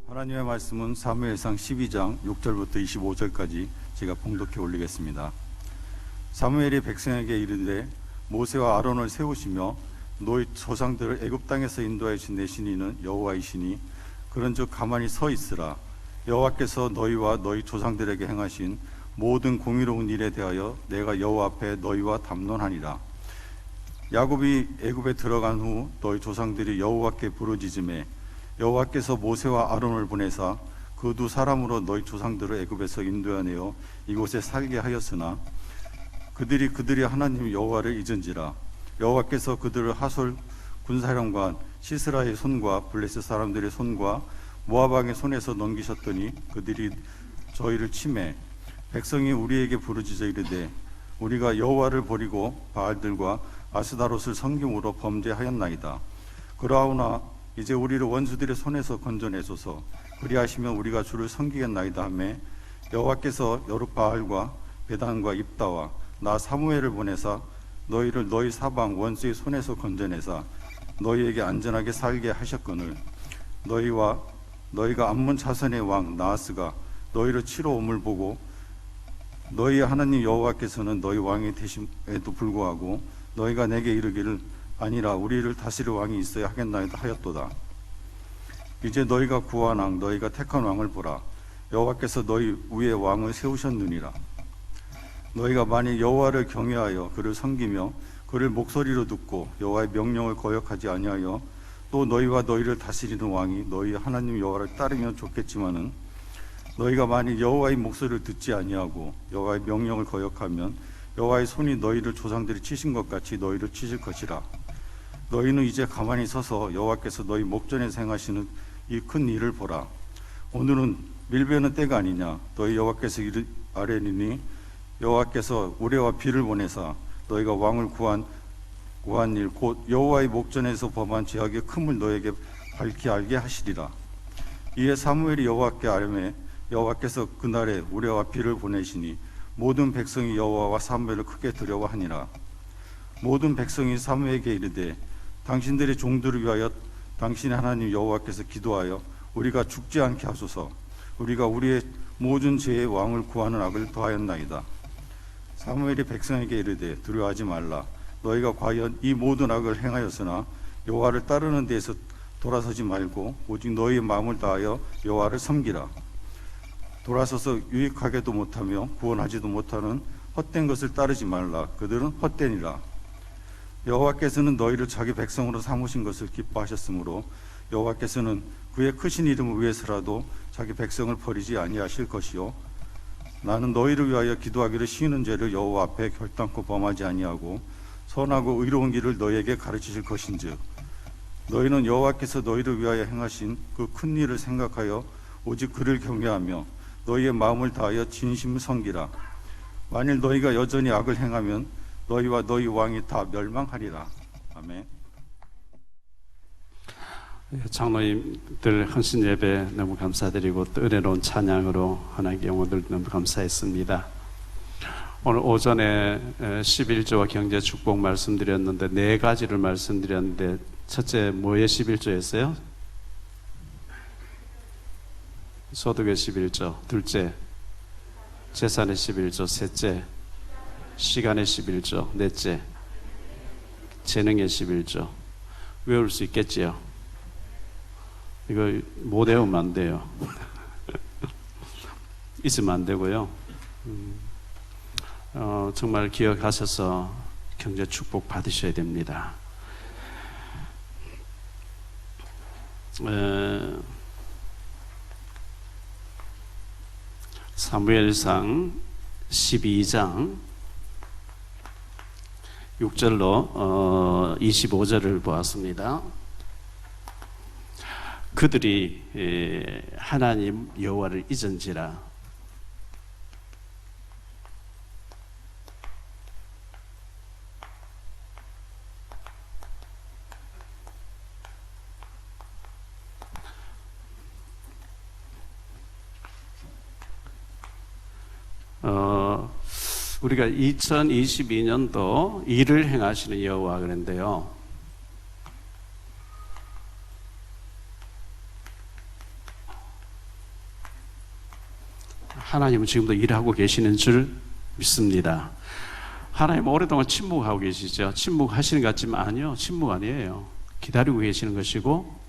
하나님의 말씀은 사무엘상 12장 6절부터 25절까지 제가 봉독해 올리겠습니다. 사무엘이 백성에게 이르되 모세와 아론을 세우시며 너희 조상들을 애굽 땅에서 인도하여 신 내신 이는 여호와이시니 그런즉 가만히 서 있으라. 여호와께서 너희와 너희 조상들에게 행하신 모든 공의로운 일에 대하여 내가 여호와 앞에 너희와 담론하니라. 야곱이 애굽에 들어간 후 너희 조상들이 여호와께 부르짖음에 여호와께서 모세와 아론을 보내사 그 두 사람으로 너희 조상들을 애굽에서 인도하여 이곳에 살게 하였으나 그들이 하나님 여호와를 잊은지라. 여호와께서 그들을 하솔 군사령관 시스라의 손과 블레셋 사람들의 손과 모압 왕의 손에서 넘기셨더니 그들이 저희를 치매 백성이 우리에게 부르짖어 이르되 우리가 여호와를 버리고 바알들과 아스다롯을 섬김으로 범죄하였나이다. 그러하오나 이제 우리를 원수들의 손에서 건져내소서. 그리하시면 우리가 주를 섬기겠나이다 하매 여호와께서 여룻바알과 베단과 입다와 나 사무엘을 보내사 너희를 너희 사방 원수의 손에서 건져내사 너희에게 안전하게 살게 하셨거늘 너희가 암몬 자손의 왕 나하스가 너희를 치러 옴을 보고 너희의 하나님 여호와께서는 너희 왕이 되심에도 불구하고 너희가 내게 이르기를 아니라 우리를 다스릴 왕이 있어야 하겠나이다 하였도다. 이제 너희가 구한 왕 너희가 택한 왕을 보라. 여호와께서 너희 위에 왕을 세우셨느니라. 너희가 만일 여호와를 경외하여 그를 섬기며 그를 목소리로 듣고 여호와의 명령을 거역하지 아니하여 또 너희와 너희를 다스리는 왕이 너희 하나님 여호와를 따르면 좋겠지만은 너희가 만일 여호와의 목소리를 듣지 아니하고 여호와의 명령을 거역하면 여호와의 손이 너희를 조상들이 치신 것 같이 너희를 치실 것이라. 너희는 이제 가만히 서서 여호와께서 너희 목전에서 행하시는 이 큰 일을 보라. 오늘은 밀베는 때가 아니냐. 너희 여호와께서 아뢰니니 여호와께서 우레와 비를 보내사 너희가 왕을 구한 일 곧 여호와의 목전에서 범한 죄악의 큼을 너에게 밝히 알게 하시리라. 이에 사무엘이 여호와께 아뢰매 여호와께서 그날에 우레와 비를 보내시니 모든 백성이 여호와와 사무엘을 크게 두려워하니라. 모든 백성이 사무엘에게 이르되 당신들의 종들을 위하여 당신의 하나님 여호와께서 기도하여 우리가 죽지 않게 하소서. 우리가 우리의 모든 죄의 왕을 구하는 악을 더하였나이다. 사무엘이 백성에게 이르되 두려워하지 말라. 너희가 과연 이 모든 악을 행하였으나 여호와를 따르는 데에서 돌아서지 말고 오직 너희의 마음을 다하여 여호와를 섬기라. 돌아서서 유익하게도 못하며 구원하지도 못하는 헛된 것을 따르지 말라. 그들은 헛되니라. 여호와께서는 너희를 자기 백성으로 삼으신 것을 기뻐하셨으므로 여호와께서는 그의 크신 이름을 위해서라도 자기 백성을 버리지 아니하실 것이요 나는 너희를 위하여 기도하기를 쉬는 죄를 여호와 앞에 결단코 범하지 아니하고 선하고 의로운 길을 너희에게 가르치실 것인즉 너희는 여호와께서 너희를 위하여 행하신 그 큰 일을 생각하여 오직 그를 경외하며 너희의 마음을 다하여 진심을 섬기라. 만일 너희가 여전히 악을 행하면 너희와 너희 왕이 다 멸망하리라. 아멘. 장로님들 헌신 예배 너무 감사드리고 또 은혜로운 찬양으로 하나님께 영혼들 너무 감사했습니다. 오늘 오전에 11조와 경제 축복 말씀드렸는데 네 가지를 말씀드렸는데 첫째 뭐의 11조였어요? 소득의 11조, 둘째 재산의 11조, 셋째 시간의 11조, 넷째 재능의 11조. 외울 수 있겠지요? 이거 못 외우면 안 돼요. 있으면 안 되고요. 정말 기억하셔서 경제 축복 받으셔야 됩니다. 사무엘상 12장 6절로 25절을 보았습니다. 그들이 하나님 여호와를 잊은지라. 우리가 2022년도 일을 행하시는 여호와 그랬는데요. 하나님은 지금도 일하고 계시는 줄 믿습니다. 하나님은 오랫동안 침묵하고 계시죠. 침묵하시는 것 같지만 아니요, 침묵 아니에요. 기다리고 계시는 것이고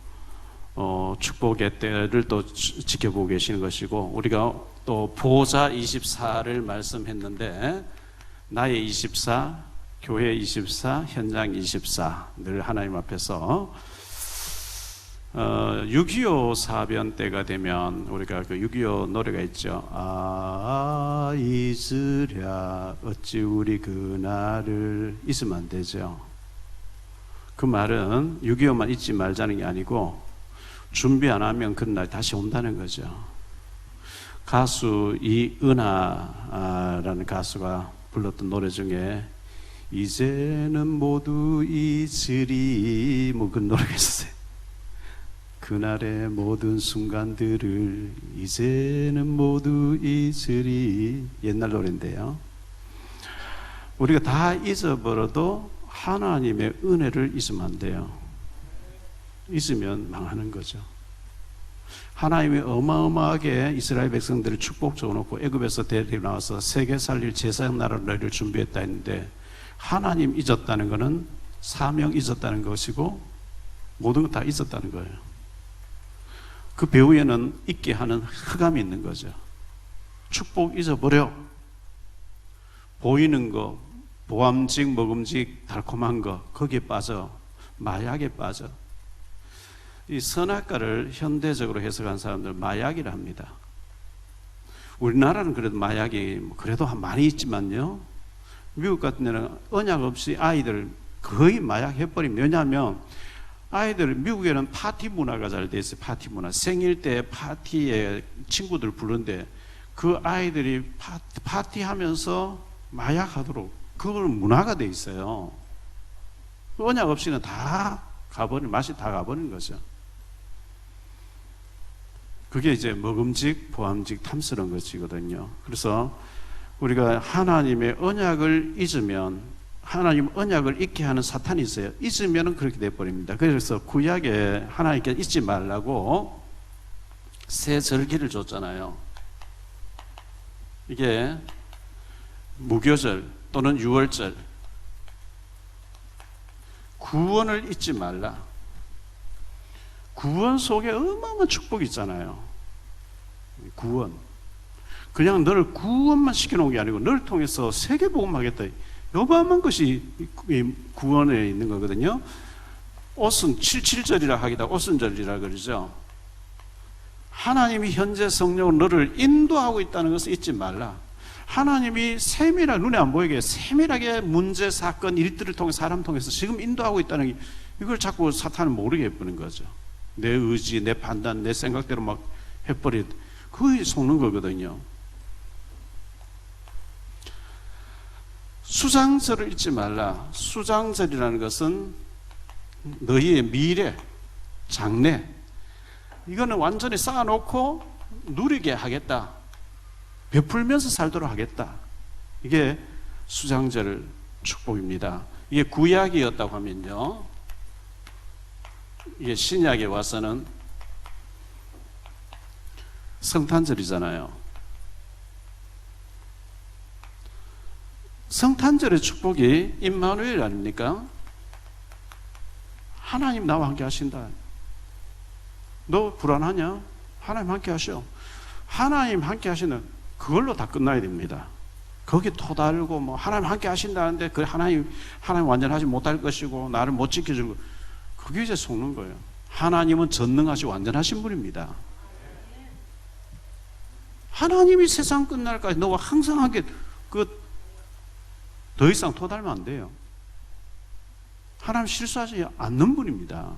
축복의 때를 또 지켜보고 계시는 것이고, 우리가 또 보좌 24를 말씀했는데 나의 24, 교회 24, 현장 24 늘 하나님 앞에서 6.25 사변 때가 되면 우리가 그 6.25 노래가 있죠. 아 잊으랴 어찌 우리 그날을 잊으면 안 되죠. 그 말은 6.25만 잊지 말자는 게 아니고 준비 안 하면 그날 다시 온다는 거죠. 가수 이은하라는 가수가 불렀던 노래 중에 이제는 모두 잊으리 뭐 그 노래가 있었어요. 그날의 모든 순간들을 이제는 모두 잊으리, 옛날 노래인데요. 우리가 다 잊어버려도 하나님의 은혜를 잊으면 안 돼요. 잊으면 망하는 거죠. 하나님이 어마어마하게 이스라엘 백성들을 축복 줘놓고 애굽에서 데리고 나와서 세계 살릴 제사장 나라를 준비했다 했는데, 하나님 잊었다는 것은 사명 잊었다는 것이고 모든 것 다 잊었다는 거예요. 그 배후에는 잊게 하는 흑암이 있는 거죠. 축복 잊어버려. 보이는 거, 보암직, 먹음직, 달콤한 거, 거기에 빠져. 마약에 빠져. 이 선악과를 현대적으로 해석한 사람들 마약이라 합니다. 우리나라는 그래도 마약이 그래도 많이 있지만요, 미국 같은 데는 언약 없이 아이들 거의 마약 해버립니다. 왜냐하면 아이들, 미국에는 파티 문화가 잘 돼 있어요. 파티 문화. 생일 때 파티에 친구들 부르는데 그 아이들이 파티하면서 마약하도록 그걸 문화가 돼 있어요. 언약 없이는 다 가버린, 맛이 다 가버린 거죠. 그게 이제 먹음직, 보암직, 탐스러운 것이거든요. 그래서 우리가 하나님의 언약을 잊으면, 하나님 언약을 잊게 하는 사탄이 있어요. 잊으면 그렇게 돼버립니다. 그래서 구약에 하나님께 잊지 말라고 새 절기를 줬잖아요. 이게 무교절 또는 유월절, 구원을 잊지 말라. 구원 속에 어마어마한 축복이 있잖아요. 구원. 그냥 너를 구원만 시켜놓은 게 아니고 너를 통해서 세계복음하겠다. 어마어마한 것이 구원에 있는 거거든요. 옷은 77절이라 하기다 옷은절이라 그러죠. 하나님이 현재 성령으로 너를 인도하고 있다는 것을 잊지 말라. 하나님이 세밀하게, 눈에 안 보이게 세밀하게 문제, 사건, 일들을 통해 사람 통해서 지금 인도하고 있다는 게, 이걸 자꾸 사탄은 모르게 해버리는 거죠. 내 의지, 내 판단, 내 생각대로 막 해버리, 그게 속는 거거든요. 수장절을 잊지 말라. 수장절이라는 것은 너희의 미래, 장래, 이거는 완전히 쌓아놓고 누리게 하겠다, 베풀면서 살도록 하겠다. 이게 수장절 축복입니다. 이게 구약이었다고 하면요, 이게 신약에 와서는 성탄절이잖아요. 성탄절의 축복이 임마누엘 아닙니까? 하나님 나와 함께 하신다. 너 불안하냐? 하나님 함께 하셔. 하나님 함께 하시는 그걸로 다 끝나야 됩니다. 거기 토달고 뭐 하나님 함께 하신다는데 그 하나님 완전하지 못할 것이고 나를 못 지켜줄 거, 그게 이제 속는 거예요. 하나님은 전능하시고 완전하신 분입니다. 하나님이 세상 끝날까지 너와 항상 함께, 더 이상 토달면 안 돼요. 하나님 실수하지 않는 분입니다.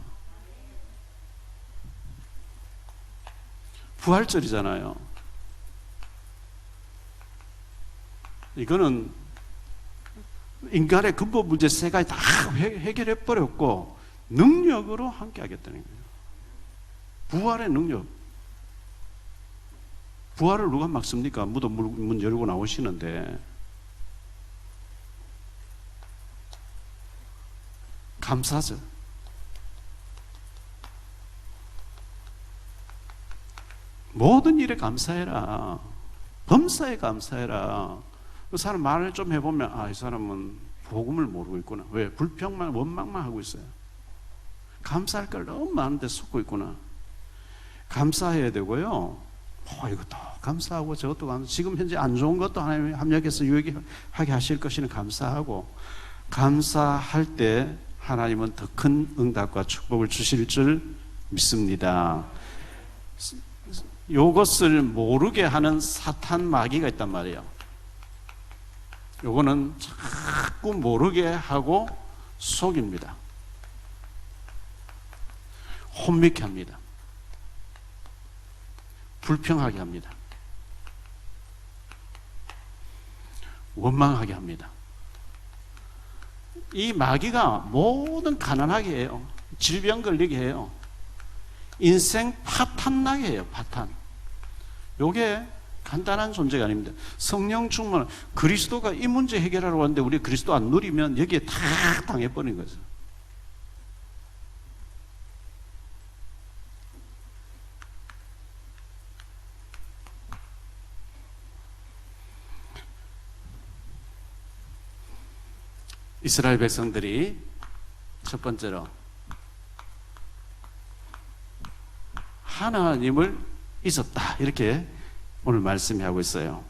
부활절이잖아요. 이거는 인간의 근본 문제 세 가지 다 해결해 버렸고 능력으로 함께 하겠다는 거예요. 부활의 능력. 부활을 누가 막습니까? 무덤 문 열고 나오시는데. 감사절. 모든 일에 감사해라. 범사에 감사해라. 그 사람 말을 좀 해보면 이 사람은 복음을 모르고 있구나. 왜? 불평만 원망만 하고 있어요. 감사할 걸 너무 많은데 속고 있구나. 감사해야 되고요. 이것도 감사하고 저것도 감사. 지금 현재 안 좋은 것도 하나님이 합력해서 유익하게 하실 것이는 감사하고, 감사할 때 하나님은 더 큰 응답과 축복을 주실 줄 믿습니다. 이것을 모르게 하는 사탄 마귀가 있단 말이에요. 요거는 자꾸 모르게 하고 속입니다. 혼미케 합니다. 불평하게 합니다. 원망하게 합니다. 이 마귀가 모든 가난하게 해요. 질병 걸리게 해요. 인생 파탄 나게 해요. 파탄. 요게 간단한 존재가 아닙니다. 성령 충만, 그리스도가 이 문제 해결하러 왔는데 우리 그리스도 안 누리면 여기에 다 당해버린 거죠. 이스라엘 백성들이 첫 번째로 하나님을 잊었다, 이렇게 오늘 말씀이 하고 있어요.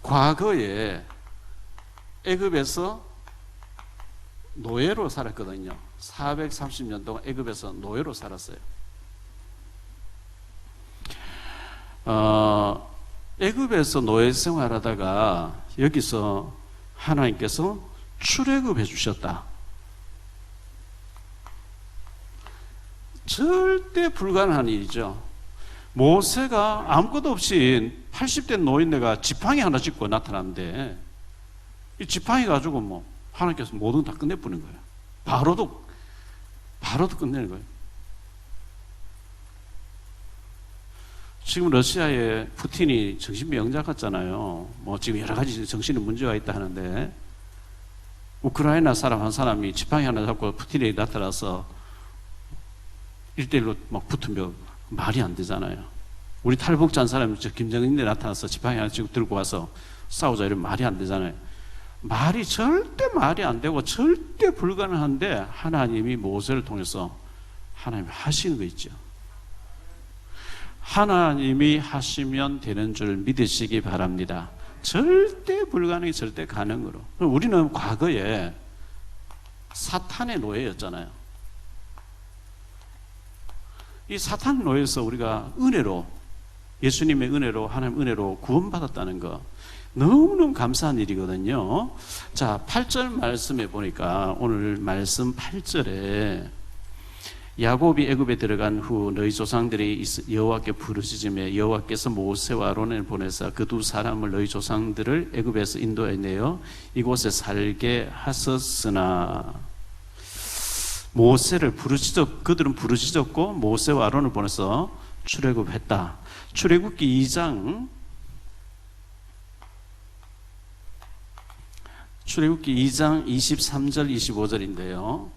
과거에 애굽에서 노예로 살았거든요. 430년 동안 애굽에서 노예로 살았어요. 애굽에서 노예 생활하다가 여기서 하나님께서 출애굽해 주셨다. 절대 불가능한 일이죠. 모세가 아무것도 없이 80대 노인네가 지팡이 하나 짚고 나타났는데, 이 지팡이 가지고 하나님께서 모든 다 끝내버린 거예요. 바로도 끝내는 거예요. 지금 러시아에 푸틴이 정신병자 같잖아요. 지금 여러 가지 정신에 문제가 있다 하는데, 우크라이나 사람 한 사람이 지팡이 하나 잡고 푸틴이 나타나서 1대1로 막 붙으면 말이 안 되잖아요. 우리 탈북자 한 사람이 김정은에 나타나서 지팡이 하나 들고 와서 싸우자 이러면 말이 안 되잖아요. 절대 말이 안 되고 절대 불가능한데 하나님이 모세를 통해서 하나님이 하시는 거 있죠. 하나님이 하시면 되는 줄 믿으시기 바랍니다. 절대 불가능이 절대 가능으로. 우리는 과거에 사탄의 노예였잖아요. 이 사탄 노예에서 우리가 은혜로, 예수님의 은혜로, 하나님 은혜로 구원받았다는 거 너무너무 감사한 일이거든요. 자, 8절 말씀에 보니까 오늘 말씀 8절에 야곱이 애굽에 들어간 후 너희 조상들이 여호와께 부르짖으며 여호와께서 모세와 아론을 보내사 그 두 사람을 너희 조상들을 애굽에서 인도해 내어 이곳에 살게 하셨으나, 모세를 그들은 부르짖었고 모세와 아론을 보내서 출애굽했다. 출애굽기 2장 23절 25절인데요.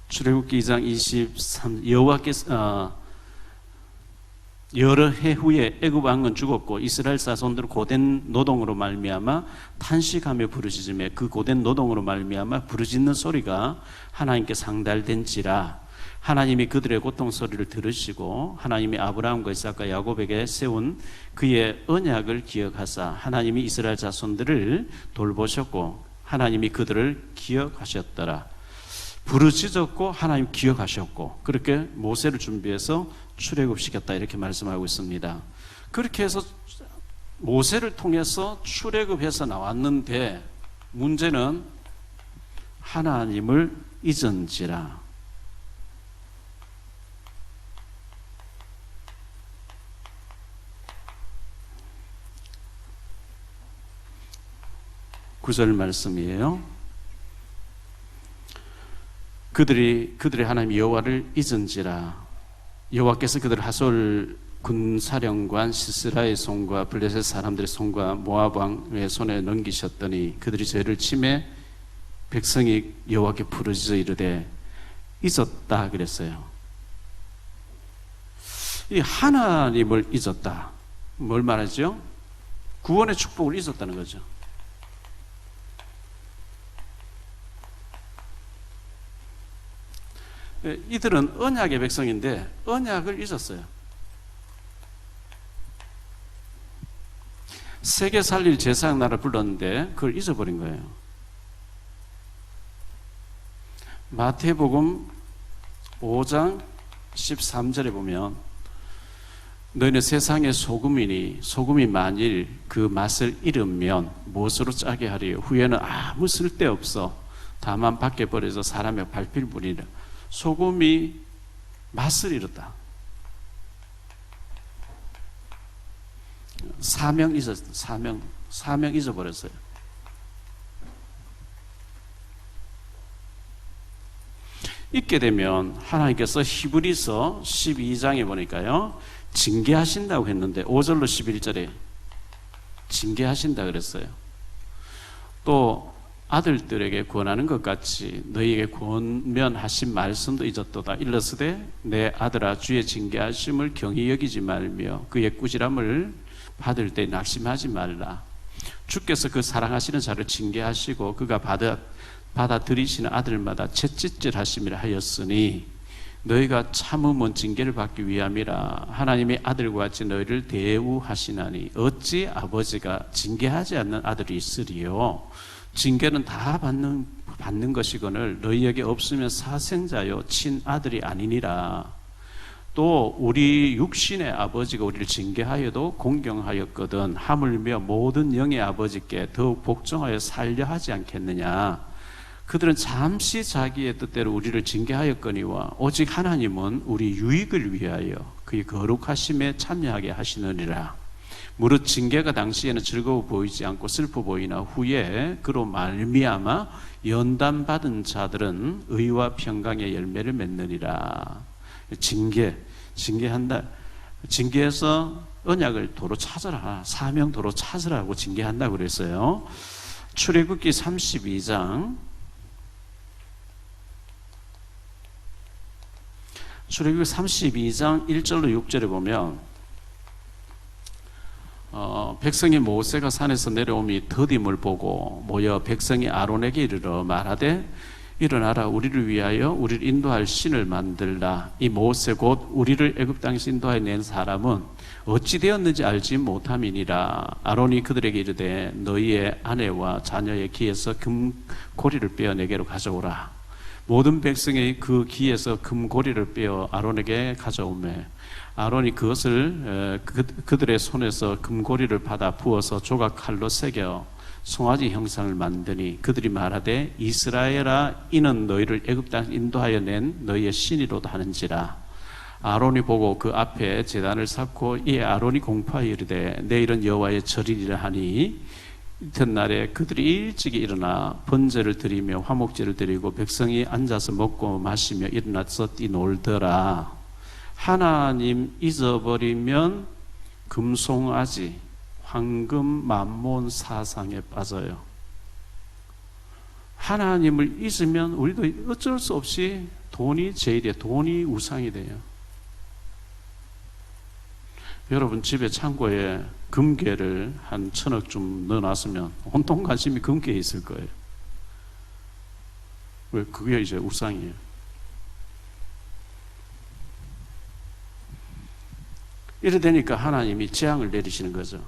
출애굽기 2장 23, 여호와께서 여러 해 후에 애굽 왕은 죽었고 이스라엘 자손들은 고된 노동으로 말미암아 탄식하며 부르짖으며 그 고된 노동으로 말미암아 부르짖는 소리가 하나님께 상달된지라. 하나님이 그들의 고통 소리를 들으시고 하나님이 아브라함과 이삭과 야곱에게 세운 그의 언약을 기억하사 하나님이 이스라엘 자손들을 돌보셨고 하나님이 그들을 기억하셨더라. 부르짖었고 하나님 기억하셨고 그렇게 모세를 준비해서 출애굽시켰다, 이렇게 말씀하고 있습니다. 그렇게 해서 모세를 통해서 출애굽해서 나왔는데 문제는 하나님을 잊은지라. 구절 말씀이에요. 그들이 하나님 여호와를 잊은지라. 여호와께서 그들을 하솔 군사령관 시스라의 손과 블레셋 사람들의 손과 모압 왕의 손에 넘기셨더니 그들이 죄를 침해 백성이 여호와께 부르짖어 이르되 잊었다 그랬어요. 이 하나님을 잊었다. 뭘 말하죠? 구원의 축복을 잊었다는 거죠. 이들은 언약의 백성인데 언약을 잊었어요. 세계 살릴 제사장 나라를 불렀는데 그걸 잊어버린 거예요. 마태복음 5장 13절에 보면 너희는 세상의 소금이니 소금이 만일 그 맛을 잃으면 무엇으로 짜게 하리요? 후에는 아무 쓸데없어 다만 밖에 버려서 사람의 밟힐 뿐이라. 소금이 맛을 잃었다. 사명 잊어버렸어요. 잊게 되면 하나님께서 히브리서 12장에 보니까요 징계하신다고 했는데 5절로 11절에 징계하신다 그랬어요. 또 아들들에게 권하는 것 같이 너희에게 권면하신 말씀도 잊었도다. 일러스되 내 아들아 주의 징계하심을 경히 여기지 말며 그의 꾸지람을 받을 때 낙심하지 말라. 주께서 그 사랑하시는 자를 징계하시고 그가 받아들이시는 아들마다 채찍질 하심이라 하였으니 너희가 참음은 징계를 받기 위함이라. 하나님의 아들과 같이 너희를 대우하시나니 어찌 아버지가 징계하지 않는 아들이 있으리요? 징계는 다 받는 것이거늘 너희에게 없으면 사생자요 친아들이 아니니라. 또 우리 육신의 아버지가 우리를 징계하여도 공경하였거든 하물며 모든 영의 아버지께 더욱 복종하여 살려 하지 않겠느냐. 그들은 잠시 자기의 뜻대로 우리를 징계하였거니와 오직 하나님은 우리 유익을 위하여 그의 거룩하심에 참여하게 하시느니라. 무릇 징계가 당시에는 즐거워 보이지 않고 슬퍼 보이나 후에 그로 말미암아 연단받은 자들은 의와 평강의 열매를 맺느니라. 징계한다. 징계해서 언약을 도로 찾아라. 사명 도로 찾으라고 징계한다고 그랬어요. 출애굽기 32장 1절로 6절에 보면 백성이 모세가 산에서 내려오니 더딤을 보고 모여 백성이 아론에게 이르러 말하되 일어나라 우리를 위하여 우리를 인도할 신을 만들라. 이 모세 곧 우리를 애굽 땅에서 인도하여 낸 사람은 어찌 되었는지 알지 못함이니라. 아론이 그들에게 이르되 너희의 아내와 자녀의 기에서 금고리를 빼어 내게로 가져오라. 모든 백성이 그 기에서 금고리를 빼어 아론에게 가져오매 아론이 그것을 그들의 손에서 금고리를 받아 부어서 조각 칼로 새겨 송아지 형상을 만드니 그들이 말하되 이스라엘아 이는 너희를 애굽 땅 인도하여 낸 너희의 신이로도 하는지라. 아론이 보고 그 앞에 제단을 쌓고 이에 아론이 공포하여 이르되 내일은 여호와의 절이리라 하니 이튿날에 그들이 일찍이 일어나 번제를 드리며 화목제를 드리고 백성이 앉아서 먹고 마시며 일어나서 뛰놀더라. 하나님 잊어버리면 금송아지, 황금, 만몬 사상에 빠져요. 하나님을 잊으면 우리도 어쩔 수 없이 돈이 제일이에요. 돈이 우상이 돼요. 여러분 집에 창고에 금괴를 한 1,000억 넣어놨으면 온통 관심이 금괴에 있을 거예요. 왜? 그게 이제 우상이에요. 이래 되니까 하나님이 재앙을 내리시는 거죠.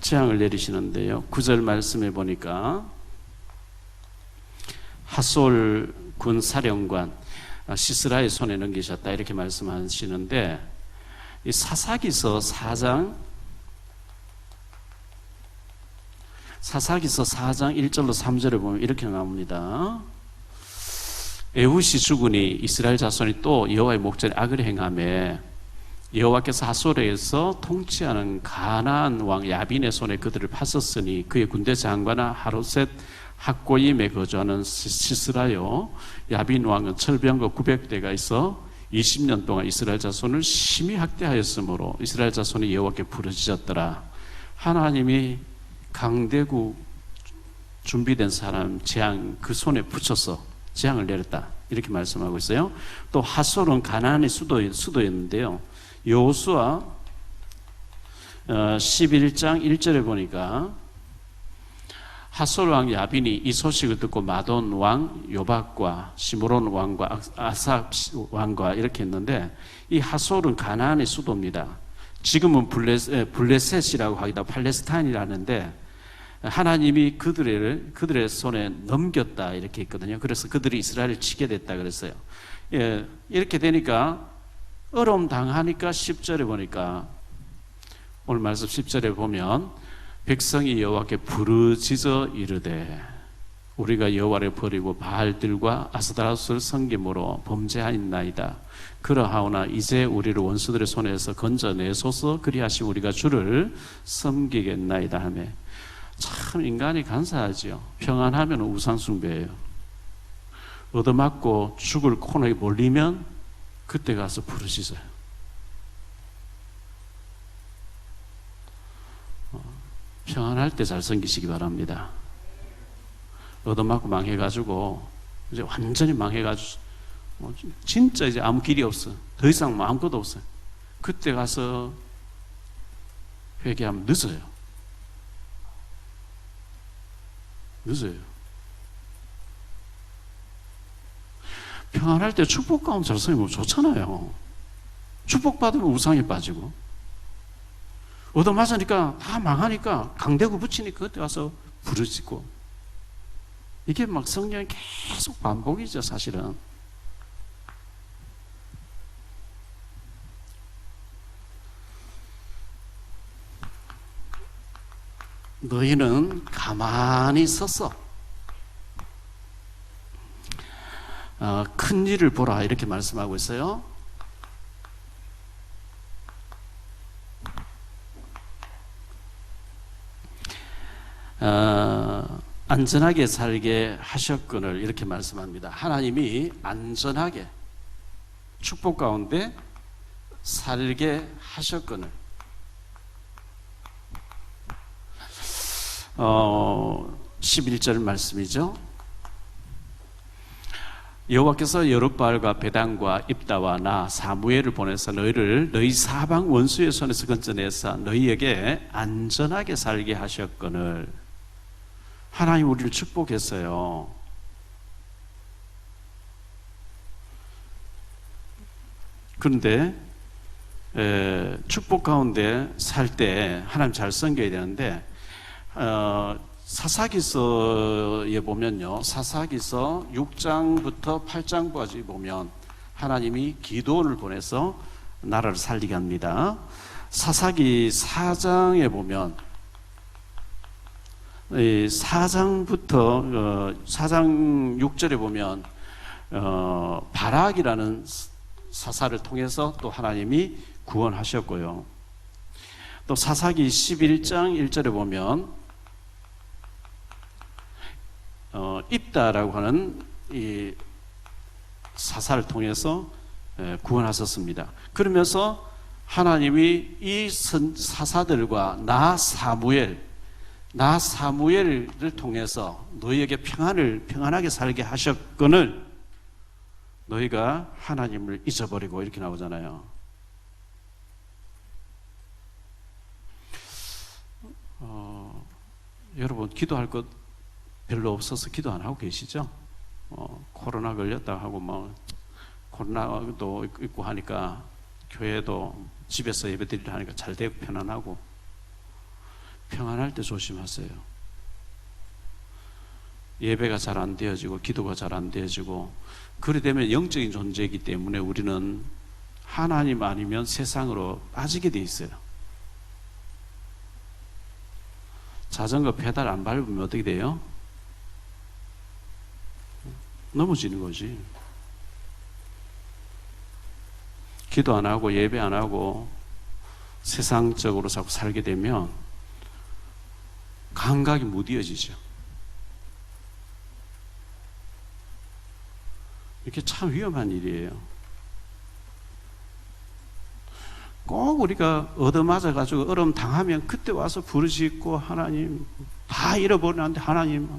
재앙을 내리시는데요. 9절 말씀해 보니까 하솔 군 사령관 시스라의 손에 넘기셨다 이렇게 말씀하시는데 이 사사기서 4장 1절로 3절에 보면 이렇게 나옵니다. 에훗이 죽으니 이스라엘 자손이 또 여호와의 목전에 악을 행하며 여호와께서 하솔에서 통치하는 가나안 왕 야빈의 손에 그들을 파었으니 그의 군대 장관은 하롯셋 학고임에 거주하는 시스라요. 야빈 왕은 철병거 900대가 있어 20년 동안 이스라엘 자손을 심히 학대하였으므로 이스라엘 자손이 여호와께 부르짖었더라. 하나님이 강대국 준비된 사람 재앙 그 손에 붙여서 재앙을 내렸다 이렇게 말씀하고 있어요. 또 하솔은 가나안의 수도였는데요. 여호수아 11장 1절에 보니까 하솔 왕 야빈이 이 소식을 듣고 마돈 왕 요박과 시므론 왕과 아삽 왕과 이렇게 했는데, 이 하솔은 가나안의 수도입니다. 지금은 블레셋이라고 하기도 하고 팔레스타인이라는데, 하나님이 그들의 손에 넘겼다 이렇게 했거든요. 그래서 그들이 이스라엘을 치게 됐다 그랬어요. 예, 이렇게 되니까 어려움 당하니까 10절에 보니까, 오늘 말씀 10절에 보면 백성이 여호와께 부르짖어 이르되 우리가 여호와를 버리고 바알들과 아스타롯을 섬김으로 범죄하였나이다. 그러하오나 이제 우리를 원수들의 손에서 건져내소서. 그리하시면 우리가 주를 섬기겠나이다 하며. 참 인간이 간사하지요. 평안하면 우상숭배예요. 얻어맞고 죽을 코너에 몰리면 그때 가서 부르짖어요. 평안할 때 잘 섬기시기 바랍니다. 얻어맞고 망해가지고 이제 완전히 망해가지고 진짜 이제 아무 길이 없어. 더 이상 아무것도 없어요. 그때 가서 회개하면 늦어요. 평안할 때 축복 가운데 잘 섬기면 좋잖아요. 축복받으면 우상에 빠지고, 얻어맞으니까 다 망하니까 강대고 붙이니까 그때 와서 부르짖고, 이게 막 성경이 계속 반복이죠. 사실은 너희는 가만히 서서 큰 일을 보라 이렇게 말씀하고 있어요. 안전하게 살게 하셨거늘 이렇게 말씀합니다. 하나님이 안전하게 축복 가운데 살게 하셨거늘. 11절 말씀이죠. 여호와께서 여룹바알과 베단과 입다와 나 사무엘을 보내서 너희를 너희 사방 원수의 손에서 건져내사 너희에게 안전하게 살게 하셨거늘. 하나님 우리를 축복했어요. 그런데 축복 가운데 살 때 하나님 잘 섬겨야 되는데, 사사기서에 보면요, 사사기서 6장부터 8장까지 보면 하나님이 기도원을 보내서 나라를 살리게 합니다. 사사기 4장에 보면 4장부터 4장 6절에 보면 바락이라는 사사를 통해서 또 하나님이 구원하셨고요. 또 사사기 11장 1절에 보면 입다라고 하는 이 사사를 통해서 구원하셨습니다. 그러면서 하나님이 이 사사들과 나 사무엘을 통해서 너희에게 평안하게 살게 하셨거늘 너희가 하나님을 잊어버리고 이렇게 나오잖아요. 여러분 기도할 것 별로 없어서 기도 안 하고 계시죠? 코로나 걸렸다 하고 뭐 코로나도 있고 하니까 교회도 집에서 예배드리려 하니까 잘 되고 편안하고, 평안할 때 조심하세요. 예배가 잘 안 되어지고 기도가 잘 안 되어지고 그래 되면 영적인 존재이기 때문에 우리는 하나님 아니면 세상으로 빠지게 돼 있어요. 자전거 페달 안 밟으면 어떻게 돼요? 넘어지는 거지. 기도 안 하고 예배 안 하고 세상적으로 자꾸 살게 되면 감각이 무뎌지죠. 이렇게 참 위험한 일이에요. 꼭 우리가 얻어맞아가지고 얼음 당하면 그때 와서 부르짖고 하나님 다 잃어버리는데 하나님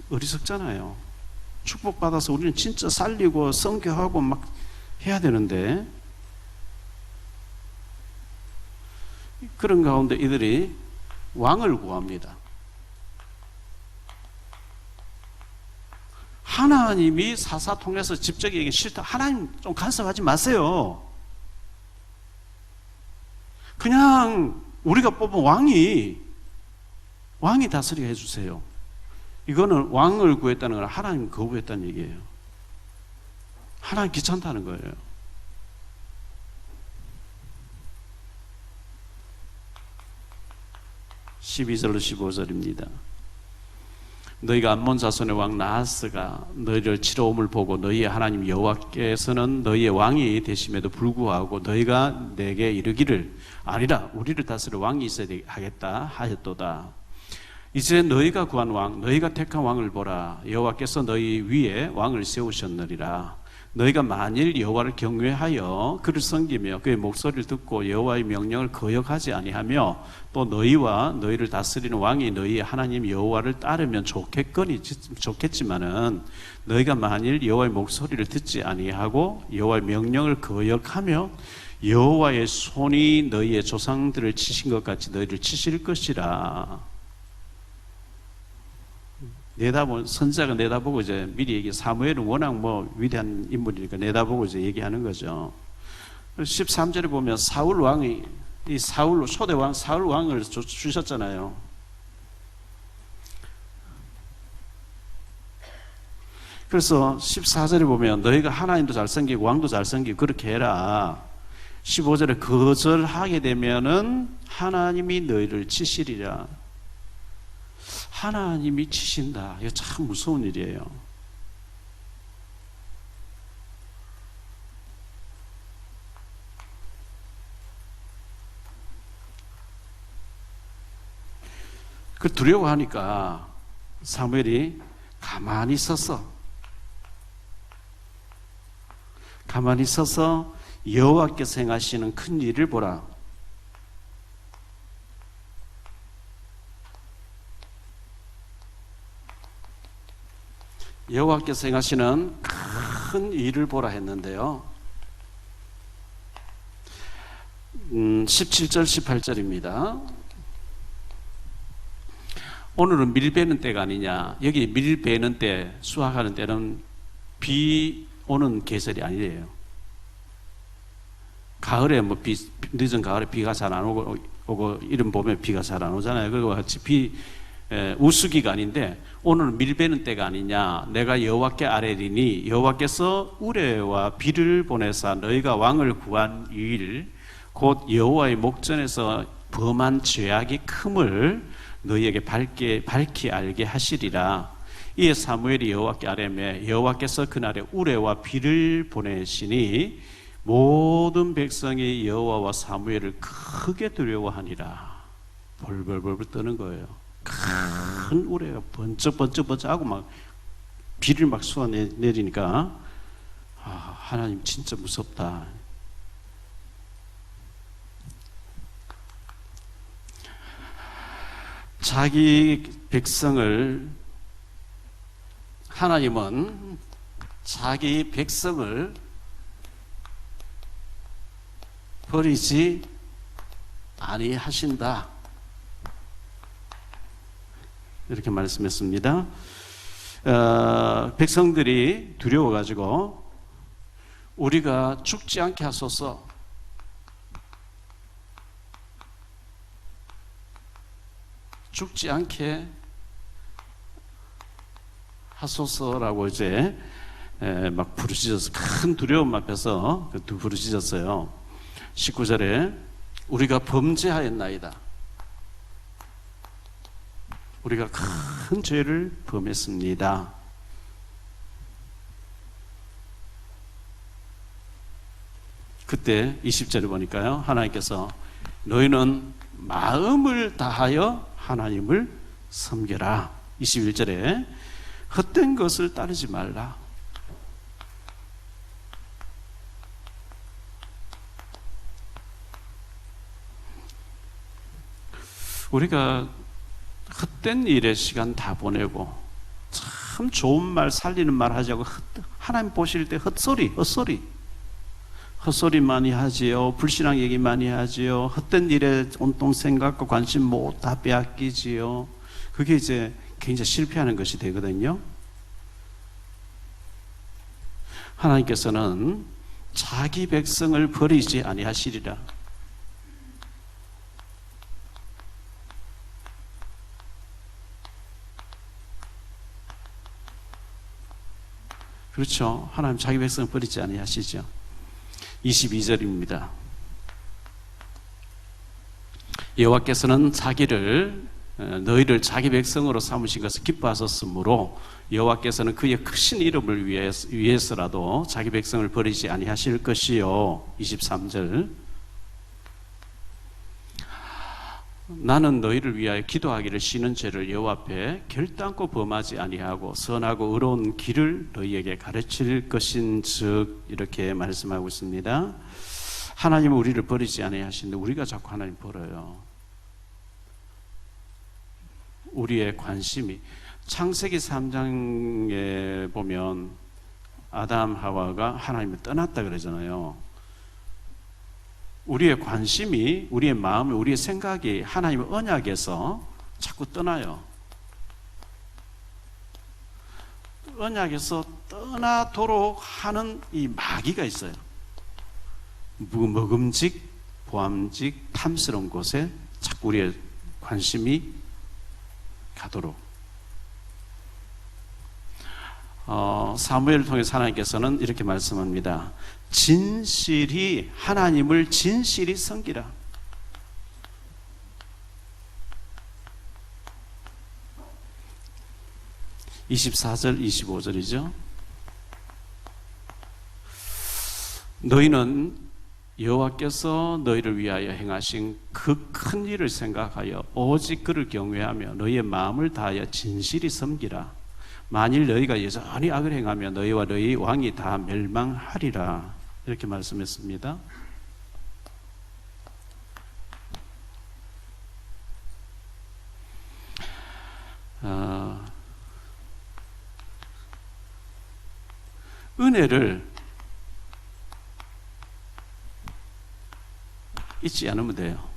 어리석잖아요. 축복받아서 우리는 진짜 살리고 선교하고 막 해야 되는데 그런 가운데 이들이 왕을 구합니다. 하나님이 사사통해서 직접 얘기 싫다. 하나님 좀 간섭하지 마세요. 그냥 우리가 뽑은 왕이 다스리게 해주세요. 이거는 왕을 구했다는 건 하나님 거부했다는 얘기예요. 하나님 귀찮다는 거예요. (12절로 15절입니다) 너희가 암몬 자손의 왕 나하스가 너희를 치러옴을 보고 너희의 하나님 여호와께서는 너희의 왕이 되심에도 불구하고 너희가 내게 이르기를 아니라 우리를 다스릴 왕이 있어야 하겠다 하였도다. 이제 너희가 구한 왕 너희가 택한 왕을 보라. 여호와께서 너희 위에 왕을 세우셨느니라. 너희가 만일 여호와를 경외하여 그를 섬기며 그의 목소리를 듣고 여호와의 명령을 거역하지 아니하며 또 너희와 너희를 다스리는 왕이 너희 하나님 여호와를 따르면 좋겠지만은 너희가 만일 여호와의 목소리를 듣지 아니하고 여호와의 명령을 거역하며 여호와의 손이 너희의 조상들을 치신 것 같이 너희를 치실 것이라. 선자가 내다보고 이제 미리 얘기, 사무엘은 워낙 위대한 인물이니까 내다보고 이제 얘기하는 거죠. 13절에 보면 사울 왕이, 초대 왕 사울 왕을 주셨잖아요. 그래서 14절에 보면 너희가 하나님도 잘 섬기고 왕도 잘 섬기고 그렇게 해라. 15절에 거절하게 되면은 하나님이 너희를 치시리라. 하나님이 치신다. 이거 참 무서운 일이에요. 그 두려워하니까 사무엘이 가만히 서서 여호와께서 행하시는 큰 일을 보라. 여호와께서 행하시는 큰 일을 보라 했는데요. 17절 18절입니다. 오늘은 밀 베는 때가 아니냐. 여기 밀 베는 때, 수확하는 때는 비 오는 계절이 아니에요. 가을에 늦은 가을에 비가 잘 안 오고 이런 봄에 비가 잘 안 오잖아요. 그리고 같이 우수기가 아닌데 오늘은 밀 베는 때가 아니냐. 내가 여호와께 아뢰리니 여호와께서 우레와 비를 보내사 너희가 왕을 구한 일 곧 여호와의 목전에서 범한 죄악이 큼을 너희에게 밝히 알게 하시리라. 이에 사무엘이 여호와께 아뢰매 여호와께서 그날에 우레와 비를 보내시니 모든 백성이 여호와와 사무엘을 크게 두려워하니라. 벌벌벌 떠는 거예요. 큰 우레가 번쩍번쩍하고 막 비를 막 쏟아내리니까 하나님 진짜 무섭다. 자기 백성을, 하나님은 자기 백성을 버리지 아니하신다. 이렇게 말씀했습니다. 백성들이 두려워가지고 우리가 죽지 않게 하소서, 죽지 않게 하소서라고 이제 막 부르짖어서, 큰 두려움 앞에서 부르짖었어요. 19절에 우리가 범죄하였나이다. 우리가 큰 죄를 범했습니다. 그때 20절에 보니까요, 하나님께서 너희는 마음을 다하여 하나님을 섬겨라. 21절에 헛된 것을 따르지 말라. 우리가 헛된 일에 시간 다 보내고 참 좋은 말, 살리는 말 하자고 하나님 보실 때 헛소리 많이 하지요. 불신앙 얘기 많이 하지요. 헛된 일에 온통 생각과 관심 못 다 빼앗기지요. 그게 이제 굉장히 실패하는 것이 되거든요. 하나님께서는 자기 백성을 버리지 아니하시리라. 그렇죠. 하나님 자기 백성을 버리지 아니하시죠. 22절입니다. 여호와께서는 너희를 자기 백성으로 삼으신 것을 기뻐하셨으므로 여호와께서는 그의 크신 이름을 위해서라도 자기 백성을 버리지 아니하실 것이요. 23절. 나는 너희를 위하여 기도하기를 쉬는 죄를 여호와 앞에 결단코 범하지 아니하고 선하고 의로운 길을 너희에게 가르칠 것인즉 이렇게 말씀하고 있습니다. 하나님은 우리를 버리지 아니하시는데 우리가 자꾸 하나님 버려요. 우리의 관심이 창세기 3장에 보면 아담 하와가 하나님을 떠났다 그러잖아요. 우리의 관심이, 우리의 마음이, 우리의 생각이 하나님의 언약에서 자꾸 떠나요. 언약에서 떠나도록 하는 이 마귀가 있어요. 먹음직, 보암직, 탐스러운 곳에 자꾸 우리의 관심이 가도록. 사무엘을 통해서 하나님께서는 이렇게 말씀합니다. 하나님을 진실이 섬기라. (24절) (25절이죠) 너희는 여호와께서 너희를 위하여 행하신 그 큰 일을 생각하여 오직 그를 경외하며 너희의 마음을 다하여 진실이 섬기라. 만일 너희가 여전히 악을 행하며 너희와 너희 왕이 다 멸망하리라. 이렇게 말씀했습니다. 은혜를 잊지 않으면 돼요.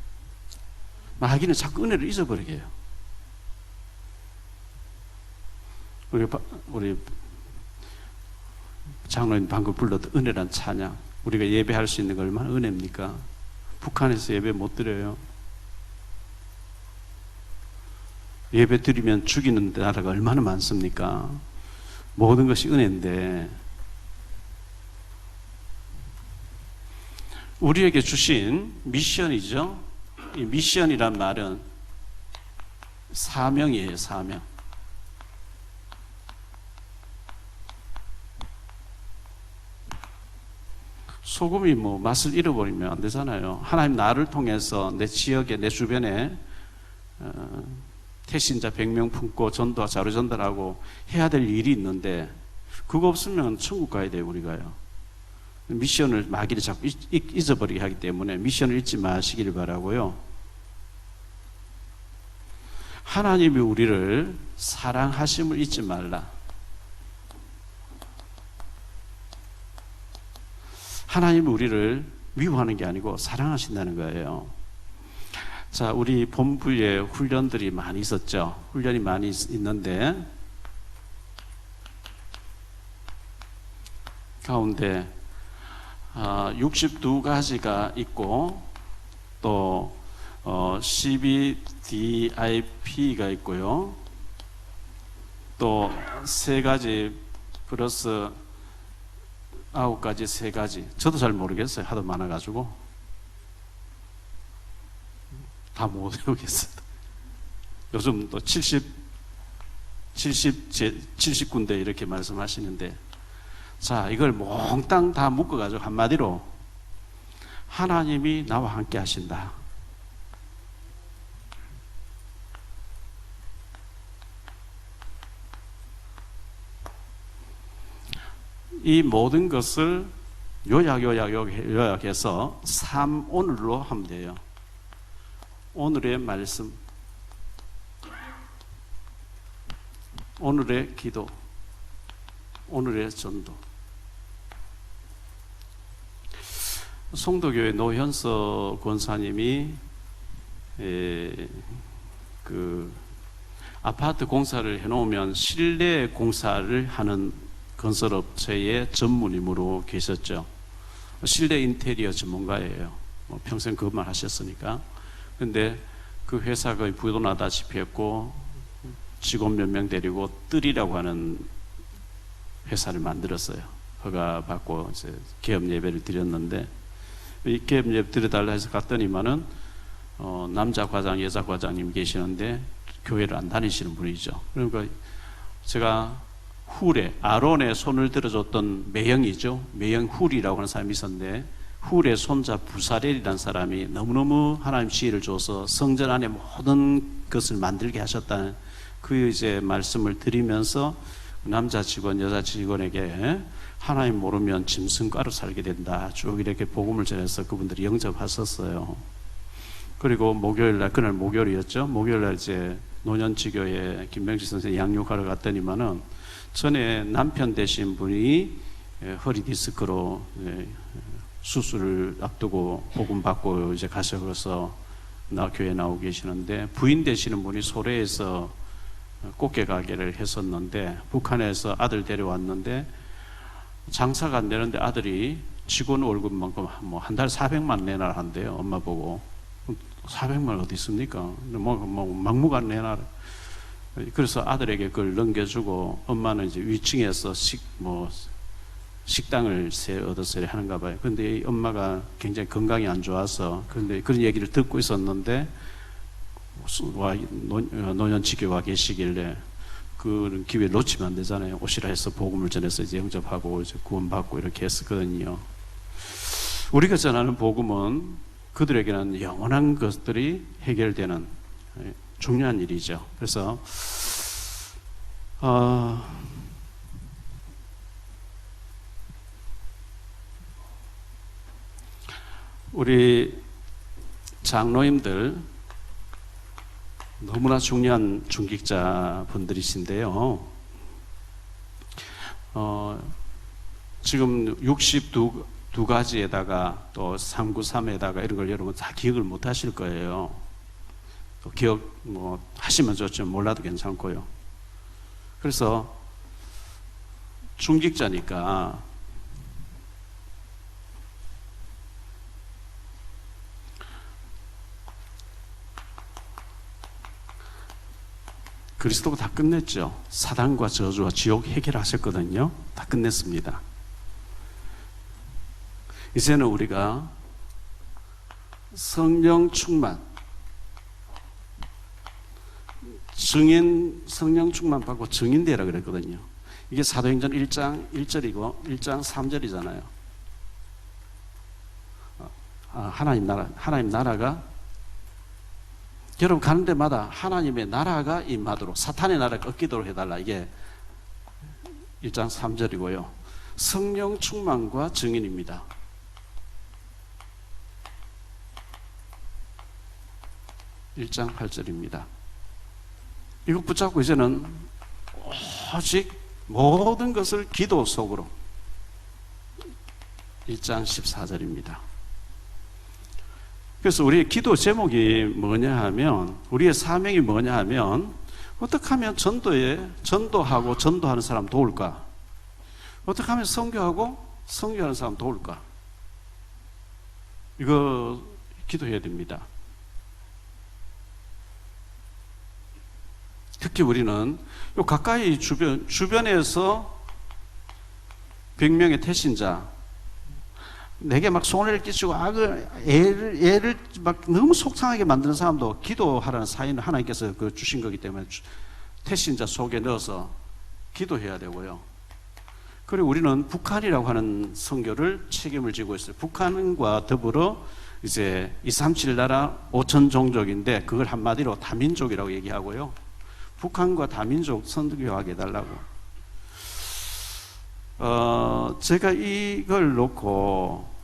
마귀는 자꾸 은혜를 잊어버리게 해요. 우리 장로님 방금 불렀던 은혜란 찬양, 우리가 예배할 수 있는 거 얼마나 은혜입니까? 북한에서 예배 못 드려요. 예배 드리면 죽이는 나라가 얼마나 많습니까? 모든 것이 은혜인데 우리에게 주신 미션이죠. 이 미션이란 말은 사명이에요. 사명. 소금이 맛을 잃어버리면 안 되잖아요. 하나님 나를 통해서 내 지역에, 내 주변에 태신자 100명 품고 전도와 자료 전달하고 해야 될 일이 있는데 그거 없으면 천국 가야 돼요. 우리가요. 미션을 마귀를 자꾸 잊어버리게 하기 때문에 미션을 잊지 마시길 바라고요. 하나님이 우리를 사랑하심을 잊지 말라. 하나님이 우리를 미워하는 게 아니고 사랑하신다는 거예요. 자, 우리 본부에 훈련들이 많이 있었죠. 훈련이 많이 있는데 가운데 62가지가 있고 또 CBDIP가 있고요. 또 3가지 플러스 9가지 3가지. 저도 잘 모르겠어요. 하도 많아가지고 다 못 외우겠어요. 요즘 또 70군데 이렇게 말씀하시는데, 자, 이걸 몽땅 다 묶어가지고 한마디로 하나님이 나와 함께 하신다. 이 모든 것을 요약해서 3오늘로 하면 돼요. 오늘의 말씀, 오늘의 기도, 오늘의 전도. 송도교회 노현서 권사님이 그 아파트 공사를 해놓으면 실내 공사를 하는 건설업체의 전문임으로 계셨죠. 실내 인테리어 전문가예요. 평생 그것만 하셨으니까. 근데 그 회사 거의 부도나다시피 했고, 직원 몇 명 데리고 뜰이라고 하는 회사를 만들었어요. 허가 받고 이제 개업 예배를 드렸는데, 이 개업 예배 드려달라 해서 갔더니만은 남자 과장, 여자 과장님 계시는데 교회를 안 다니시는 분이죠. 그러니까 제가 훌에, 아론의 손을 들어줬던 매형이죠. 매형 훌이라고 하는 사람이 있었는데, 훌의 손자 부사렐이라는 사람이 너무너무 하나님 지혜를 줘서 성전 안에 모든 것을 만들게 하셨다는 그 이제 말씀을 드리면서 남자 직원, 여자 직원에게 하나님 모르면 짐승가로 살게 된다. 쭉 이렇게 복음을 전해서 그분들이 영접하셨어요. 그리고 목요일날, 그날 목요일이었죠. 목요일날 이제 노년지교에 김병식 선생님 양육하러 갔더니만은 전에 남편 되신 분이 허리 디스크로 수술을 앞두고 복음 받고 이제 가셔서 교회에 나오고 계시는데, 부인 되시는 분이 소래에서 꽃게 가게를 했었는데 북한에서 아들 데려왔는데 장사가 안 되는데 아들이 직원 월급만큼 뭐 한 달 400만 내놔라 한대요. 엄마 보고. 400만 어디 있습니까? 뭐 막무가내 내놔라. 그래서 아들에게 그걸 넘겨주고, 엄마는 이제 위층에서 식당을 얻어서 하는가 봐요. 근데 엄마가 굉장히 건강이 안 좋아서, 그런데 그런 얘기를 듣고 있었는데 노년지교에 와 계시길래 그런 기회 놓치면 안 되잖아요. 오시라 해서 복음을 전해서 이제 영접하고 이제 구원받고 이렇게 했었거든요. 우리가 전하는 복음은 그들에게는 영원한 것들이 해결되는 중요한 일이죠. 그래서 우리 장로님들 너무나 중요한 중직자 분들이신데요. 지금 62가지에다가 또 393에다가 이런 걸 여러분 다 기억을 못 하실 거예요. 또 기억 하시면 좋죠. 몰라도 괜찮고요. 그래서 중직자니까 그리스도가 다 끝냈죠. 사단과 저주와 지옥 해결하셨거든요. 다 끝냈습니다. 이제는 우리가 성령 충만, 성령 충만 받고 증인되라 그랬거든요. 이게 사도행전 1장 1절이고 1장 3절이잖아요. 하나님 나라가 여러분 가는 데마다 하나님의 나라가 임하도록, 사탄의 나라가 꺾이도록 해달라. 이게 1장 3절이고요. 성령 충만과 증인입니다. (1장 8절입니다) 이거 붙잡고 이제는 오직 모든 것을 기도 속으로. 1장 14절입니다. 그래서 우리의 기도 제목이 뭐냐 하면, 우리의 사명이 뭐냐 하면, 어떻게 하면 전도하고 전도하는 사람 도울까? 어떻게 하면 선교하고 선교하는 사람 도울까? 이거 기도해야 됩니다. 특히 우리는 요 가까이 주변에서 100명의 태신자, 내게 막 손해를 끼치고 애를 막 너무 속상하게 만드는 사람도 기도하라는 사인을 하나님께서 주신 거기 때문에 태신자 속에 넣어서 기도해야 되고요. 그리고 우리는 북한이라고 하는 선교를 책임을 지고 있어요. 북한과 더불어 이제 237 나라 5천 종족인데 그걸 한마디로 다민족이라고 얘기하고요. 북한과 다민족 선교하게 해달라고. 제가 이걸 놓고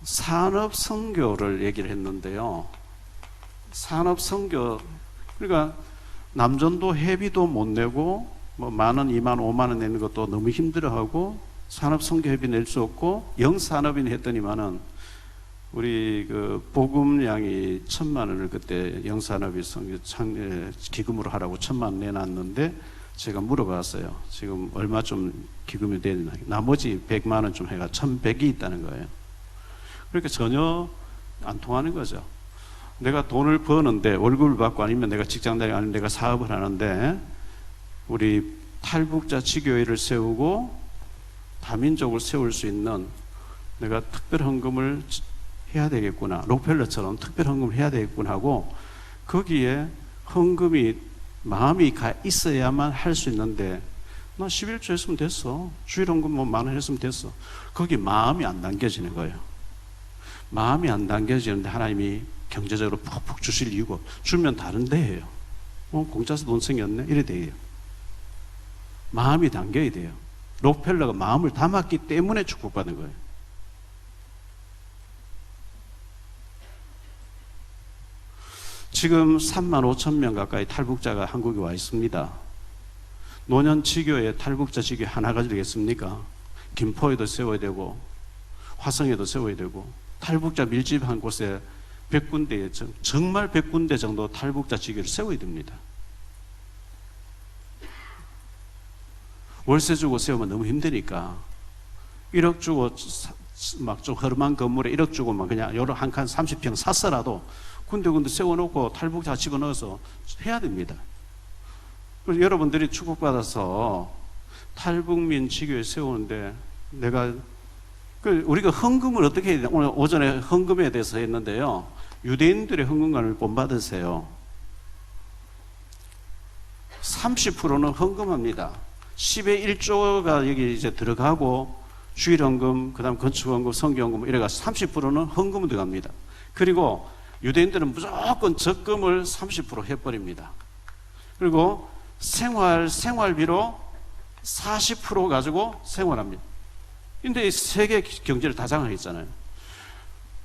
산업 선교를 얘기를 했는데요. 산업 선교, 그러니까 남전도 회비도 못 내고 뭐 10,000원, 20,000원, 50,000원 내는 것도 너무 힘들어하고 산업선교협이 낼 수 없고 영산업인 했더니만은 우리 그 복음량이 1,000,000원을 그때 영산업이 기금으로 하라고 1,000,000원 내놨는데 제가 물어봤어요. 지금 얼마 좀 기금이 되나? 나머지 100,000원 좀 해가 1,100이 있다는 거예요. 그러니까 전혀 안 통하는 거죠. 내가 돈을 버는데 월급을 받고 아니면 내가 직장 다니고 아니면 내가 사업을 하는데 우리 탈북자 지교회를 세우고 다민족을 세울 수 있는 내가 특별 헌금을 해야 되겠구나. 록펠러처럼 특별 헌금을 해야 되겠구나 하고 거기에 헌금이 마음이 가 있어야만 할 수 있는데 나 11조 했으면 됐어. 주일 헌금 뭐 10,000원 했으면 됐어. 거기 마음이 안 담겨지는 거예요. 마음이 안 담겨지는데 하나님이 경제적으로 푹푹 주실 이유가 주면 다른 데예요. 공짜서 돈 생겼네? 이래 돼요. 마음이 담겨야 돼요. 록펠러가 마음을 담았기 때문에 축복받는 거예요. 지금 35,000명 가까이 탈북자가 한국에 와 있습니다. 노년 지교에 탈북자 지교 하나가 되겠습니까? 김포에도 세워야 되고 화성에도 세워야 되고 탈북자 밀집한 곳에 100군데, 정말 100군데 정도 탈북자 지교를 세워야 됩니다. 월세 주고 세우면 너무 힘드니까 1억 주고 막 좀 허름한 건물에 1억 주고 막 그냥 여러 한 칸 30평 샀어라도 군데군데 세워놓고 탈북자 집어넣어서 해야 됩니다. 그래서 여러분들이 축복받아서 탈북민 지교에 세우는데 내가 우리가 헌금을 어떻게 해야 되나? 오늘 오전에 헌금에 대해서 했는데요. 유대인들의 헌금관을 본받으세요. 30%는 헌금합니다. 10의 1조가 여기 이제 들어가고 주일헌금, 그 다음 건축헌금, 성경헌금 이래가지고 30%는 헌금으로 들어갑니다. 그리고 유대인들은 무조건 적금을 30% 해버립니다. 그리고 생활비로 40% 가지고 생활합니다. 근데 세계 경제를 다 장악했잖아요.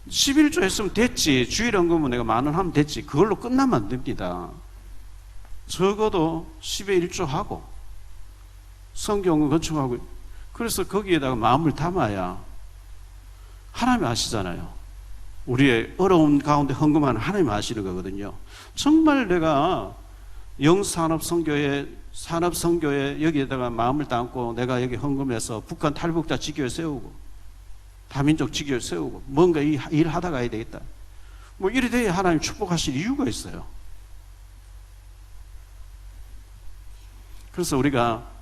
11조 했으면 됐지. 주일헌금은 내가 10,000원 하면 됐지. 그걸로 끝나면 안 됩니다. 적어도 10의 1조 하고 성경을 건축하고 그래서 거기에다가 마음을 담아야 하나님이 아시잖아요. 우리의 어려운 가운데 헌금하는 하나님이 아시는 거거든요. 정말 내가 산업선교회 여기에다가 마음을 담고 내가 여기 헌금해서 북한 탈북자 지교회 세우고 다민족 지교회 세우고 뭔가 일 하다 가야 되겠다. 뭐 이래 돼야 하나님 축복하실 이유가 있어요. 그래서 우리가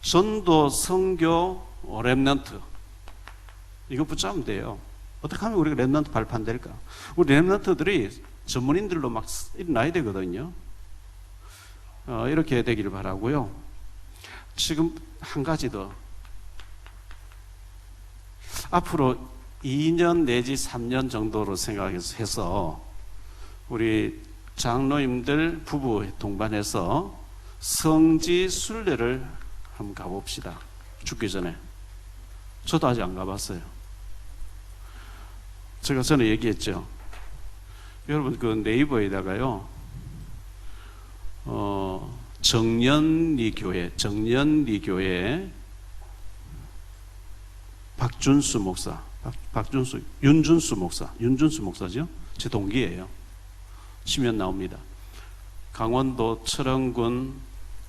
전도, 선교, 렘넌트 이거 붙잡으면 돼요. 어떻게 하면 우리가 렘넌트 발판될까? 우리 렘넌트들이 전문인들로 막 일어나야 되거든요. 이렇게 되기를 바라고요. 지금 한 가지 더. 앞으로 2년 내지 3년 정도로 생각해서 우리 장로님들 부부 동반해서 성지 순례를 한번 가봅시다. 죽기 전에. 저도 아직 안 가봤어요. 제가 전에 얘기했죠. 여러분 그 네이버에다가요. 정년리 교회 박준수 목사, 윤준수 목사죠. 제 동기예요. 치면 나옵니다. 강원도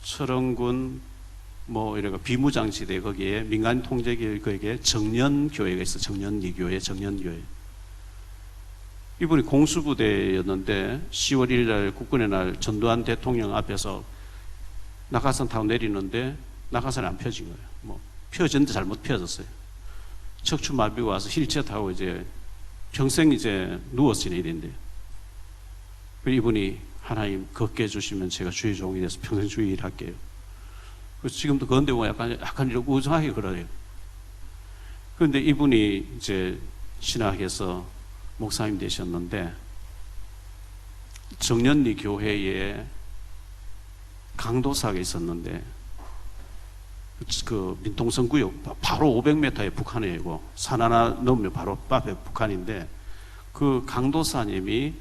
철원군 뭐 이래가 비무장지대 거기에 민간 통제교회 거기에 정년교회가 있어. 정년교회. 이분이 공수부대였는데 10월 1일 날 국군의 날 전두환 대통령 앞에서 낙하산 타고 내리는데 낙하산이 안 펴진 거예요. 뭐 펴졌는데 잘못 펴졌어요. 척추마비가 와서 휠체어 타고 이제 평생 이제 누웠으니 이랬는데 이분이 하나님 걷게 해주시면 제가 주의 종이 돼서 평생 주의 일 할게요. 그래서 지금도 그런데 뭐 약간 이렇게 우정하게 그러네요. 그런데 이분이 이제 신학에서 목사님 되셨는데 정년리 교회에 강도사가 있었는데 그 민통선 구역 바로 500m에 북한이고 산 하나 넘으면 바로 앞에 북한인데 그 강도사님이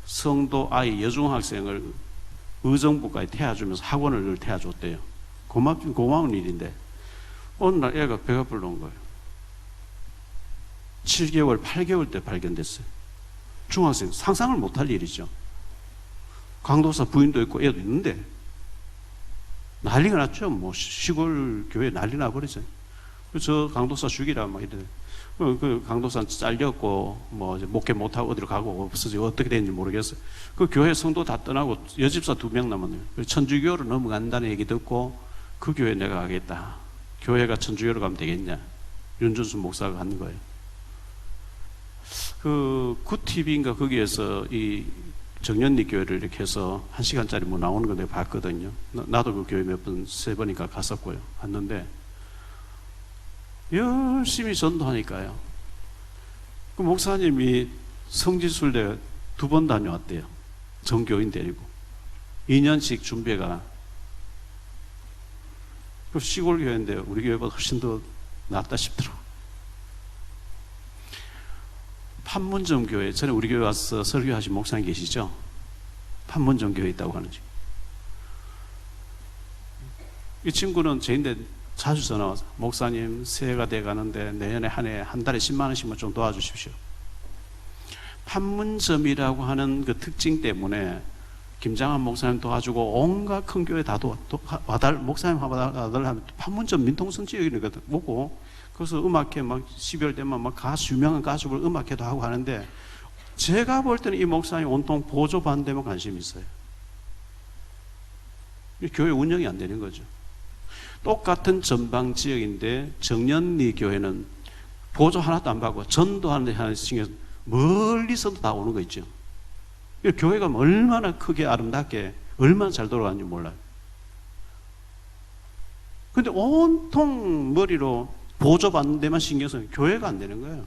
성도 아이 여중학생을 의정부까지 태워주면서 학원을 태워줬대요. 고마운 일인데 어느 날 애가 배가 불러온 거예요. 7개월, 8개월 때 발견됐어요. 중학생, 상상을 못할 일이죠. 강도사 부인도 있고 애도 있는데 난리가 났죠. 뭐 시골 교회 난리 나버리죠. 저 강도사 죽이라 막 이래. 그 강도사 잘렸고 뭐 이제 목회 못하고 어디로 가고 없어지고 어떻게 됐는지 모르겠어요. 그 교회 성도 다 떠나고 여집사 2명 남았네요. 천주교로 넘어간다는 얘기 듣고 그 교회 내가 가겠다. 교회가 천주교로 가면 되겠냐. 윤준수 목사가 하는 거예요. 그 굿TV인가 거기에서 이 정연리 교회를 이렇게 해서 1시간짜리 뭐 나오는 거 내가 봤거든요. 나도 그 교회 몇 번, 3번인가 갔었고요. 갔는데 열심히 전도하니까요. 그 목사님이 성지순례 2번 다녀왔대요. 정교인 데리고 2년씩 준비가. 그 시골 교회인데 우리 교회보다 훨씬 더 낫다 싶더라고요. 판문점 교회, 전에 우리 교회 와서 설교하신 목사님 계시죠? 판문점 교회 있다고 하는지. 이 친구는 저인데 자주 전화 와서 목사님 새해가 돼 가는데 내년에 한 달에 10만 원씩만 좀 도와주십시오. 판문점이라고 하는 그 특징 때문에 김장한 목사님 도와주고 온갖 큰 교회 다 목사님 하면 판문점 민통성 지역이거든. 보고 그래서 음악회 막 12월 되면 막 유명한 가수들 음악회도 하고 하는데 제가 볼 때는 이 목사님 온통 보조 반대만 관심이 있어요. 교회 운영이 안 되는 거죠. 똑같은 전방 지역인데 정연리 교회는 보조 하나도 안 받고 전도하는 데 하나 신경 멀리서도 다 오는 거 있죠. 교회가 얼마나 크게 아름답게 얼마나 잘 돌아가는지 몰라요. 근데 온통 머리로 보조받는 데만 신경 써요. 교회가 안 되는 거예요.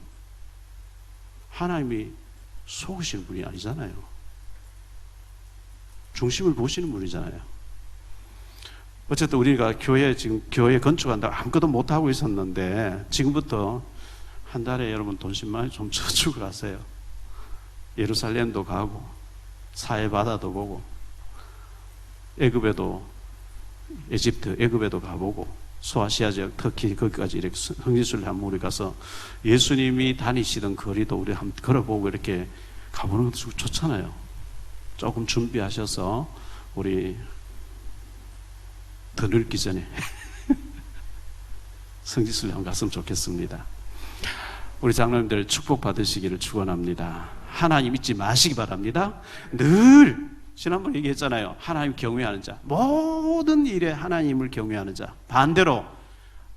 하나님이 속으시는 분이 아니잖아요. 중심을 보시는 분이잖아요. 어쨌든 우리가 지금 교회 건축한다고 아무것도 못하고 있었는데 지금부터 한 달에 여러분 돈 10만 원 좀 저축을 하세요. 예루살렘도 가고 사해바다도 보고 애굽에도 가보고 소아시아 지역 터키 거기까지 이렇게 성지순례 한번 우리 가서 예수님이 다니시던 거리도 우리 한번 걸어보고 이렇게 가보는 것도 좋잖아요. 조금 준비하셔서 우리 더 늙기 전에 성지순례 한번 갔으면 좋겠습니다. 우리 장로님들 축복 받으시기를 축원합니다. 하나님 잊지 마시기 바랍니다. 늘 지난번 얘기했잖아요. 하나님 경외하는 자, 모든 일에 하나님을 경외하는 자. 반대로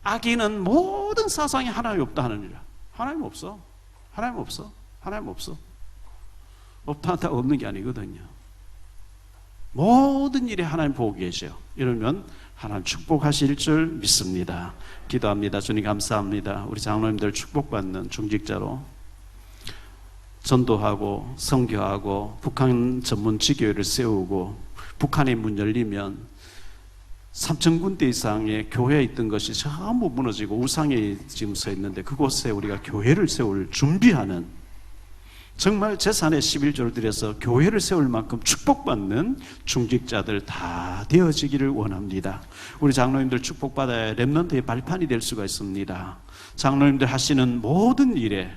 악인은 모든 사상에 하나님이 없다 하느니라. 하나님 없어. 하나님 없어. 하나님 없어. 없다 한다고 없는 게 아니거든요. 모든 일에 하나님 보고 계셔요. 이러면 하나님 축복하실 줄 믿습니다. 기도합니다. 주님 감사합니다. 우리 장로님들 축복받는 중직자로 전도하고 선교하고 북한 전문 지교회를 세우고 북한의 문 열리면 3,000군데 이상의 교회에 있던 것이 전부 무너지고 우상에 지금 서 있는데 그곳에 우리가 교회를 세울 준비하는 정말 재산의 11조를 들여서 교회를 세울 만큼 축복받는 중직자들 다 되어지기를 원합니다. 우리 장로님들 축복받아야 렘넌트의 발판이 될 수가 있습니다. 장로님들 하시는 모든 일에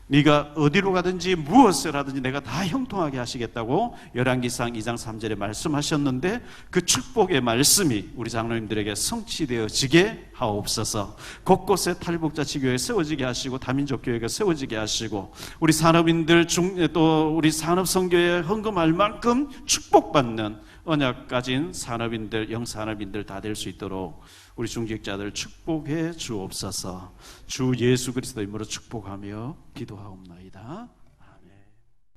네가 어디로 가든지 무엇을 하든지 내가 다 형통하게 하시겠다고 열왕기상 2장 3절에 말씀하셨는데 그 축복의 말씀이 우리 장로님들에게 성취되어지게 하옵소서. 곳곳에 탈북자 지교회 세워지게 하시고 다민족 교회가 세워지게 하시고 우리 산업인들 또 우리 산업선교에 헌금할 만큼 축복받는 언약 가진 산업인들, 영산업인들 다 될 수 있도록 우리 중직자들 축복해 주옵소서. 주 예수 그리스도 이름으로 축복하며 기도하옵나이다.